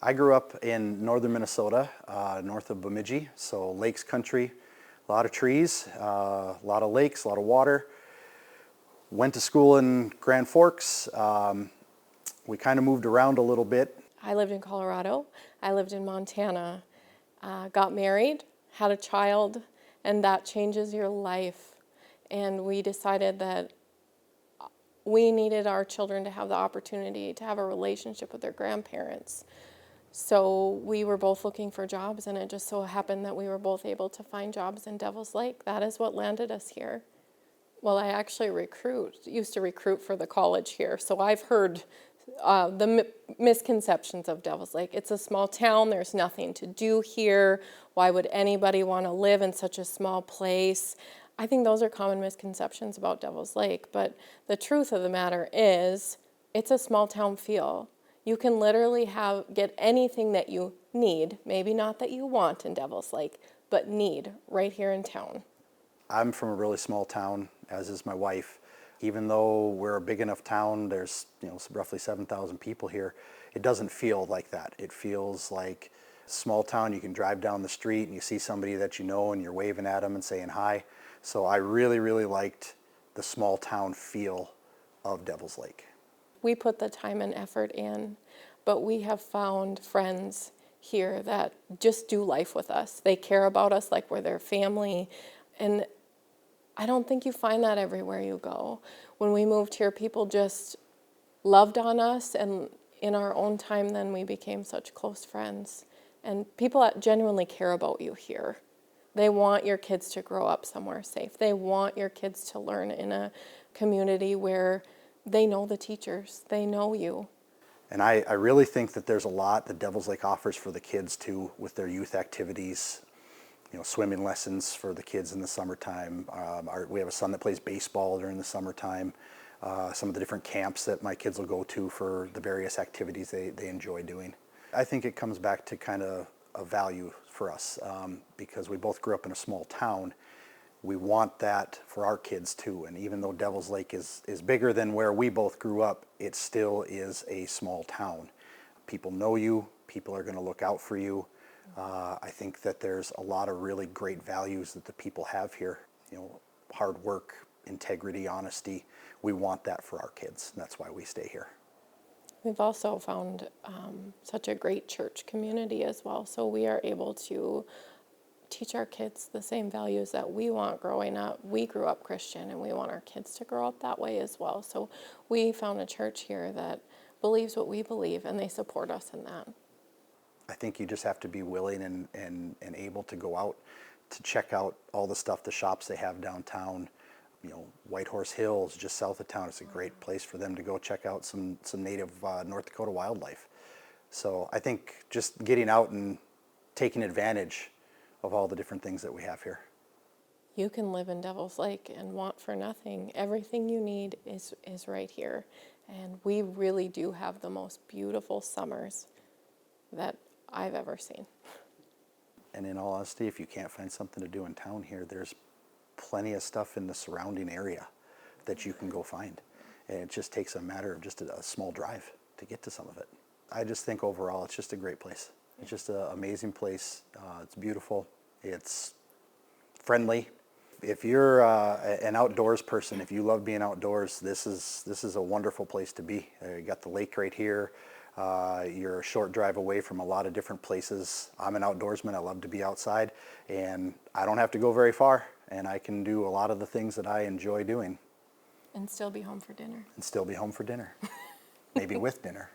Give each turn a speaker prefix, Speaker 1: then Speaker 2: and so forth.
Speaker 1: I grew up in northern Minnesota, north of Bemidji, so lakes country, a lot of trees, a lot of lakes, a lot of water. Went to school in Grand Forks. We kind of moved around a little bit.
Speaker 2: I lived in Colorado. I lived in Montana. Got married, had a child, and that changes your life. And we decided that we needed our children to have the opportunity to have a relationship with their grandparents. So we were both looking for jobs, and it just so happened that we were both able to find jobs in Devil's Lake. That is what landed us here. Well, I actually used to recruit for the college here, so I've heard the misconceptions of Devil's Lake. It's a small town, there's nothing to do here. Why would anybody want to live in such a small place? I think those are common misconceptions about Devil's Lake, but the truth of the matter is, it's a small town feel. You can literally get anything that you need, maybe not that you want in Devil's Lake, but need right here in town.
Speaker 1: I'm from a really small town, as is my wife. Even though we're a big enough town, there's roughly 7,000 people here, it doesn't feel like that. It feels like a small town. You can drive down the street and you see somebody that you know and you're waving at them and saying hi. So I really, really liked the small town feel of Devil's Lake.
Speaker 2: We put the time and effort in, but we have found friends here that just do life with us. They care about us like we're their family, and I don't think you find that everywhere you go. When we moved here, people just loved on us, and in our own time then we became such close friends. And people that genuinely care about you here. They want your kids to grow up somewhere safe. They want your kids to learn in a community where they know the teachers, they know you.
Speaker 1: And I really think that there's a lot that Devil's Lake offers for the kids too, with their youth activities. Swimming lessons for the kids in the summertime. We have a son that plays baseball during the summertime. Some of the different camps that my kids will go to for the various activities they enjoy doing. I think it comes back to kind of a value for us because we both grew up in a small town. We want that for our kids too. And even though Devil's Lake is bigger than where we both grew up, it still is a small town. People know you. People are going to look out for you. I think that there's a lot of really great values that the people have here. Hard work, integrity, honesty. We want that for our kids, and that's why we stay here.
Speaker 2: We've also found such a great church community as well, so we are able to teach our kids the same values that we want growing up. We grew up Christian, and we want our kids to grow up that way as well. So we found a church here that believes what we believe, and they support us in that.
Speaker 1: I think you just have to be willing and able to go out to check out all the stuff, the shops they have downtown. White Horse Hills, just south of town. It's a great place for them to go check out some native North Dakota wildlife. So I think just getting out and taking advantage of all the different things that we have here.
Speaker 2: You can live in Devil's Lake and want for nothing. Everything you need is right here. And we really do have the most beautiful summers that I've ever seen.
Speaker 1: And in all honesty, if you can't find something to do in town here, there's plenty of stuff in the surrounding area that you can go find. And it just takes a matter of just a small drive to get to some of it. I just think overall it's just a great place. It's just an amazing place. It's beautiful. It's friendly. If you're an outdoors person, if you love being outdoors, this is a wonderful place to be. You got the lake right here. You're a short drive away from a lot of different places. I'm an outdoorsman. I love to be outside, and I don't have to go very far, and I can do a lot of the things that I enjoy doing.
Speaker 2: And still be home for dinner.
Speaker 1: And still be home for dinner. Maybe with dinner.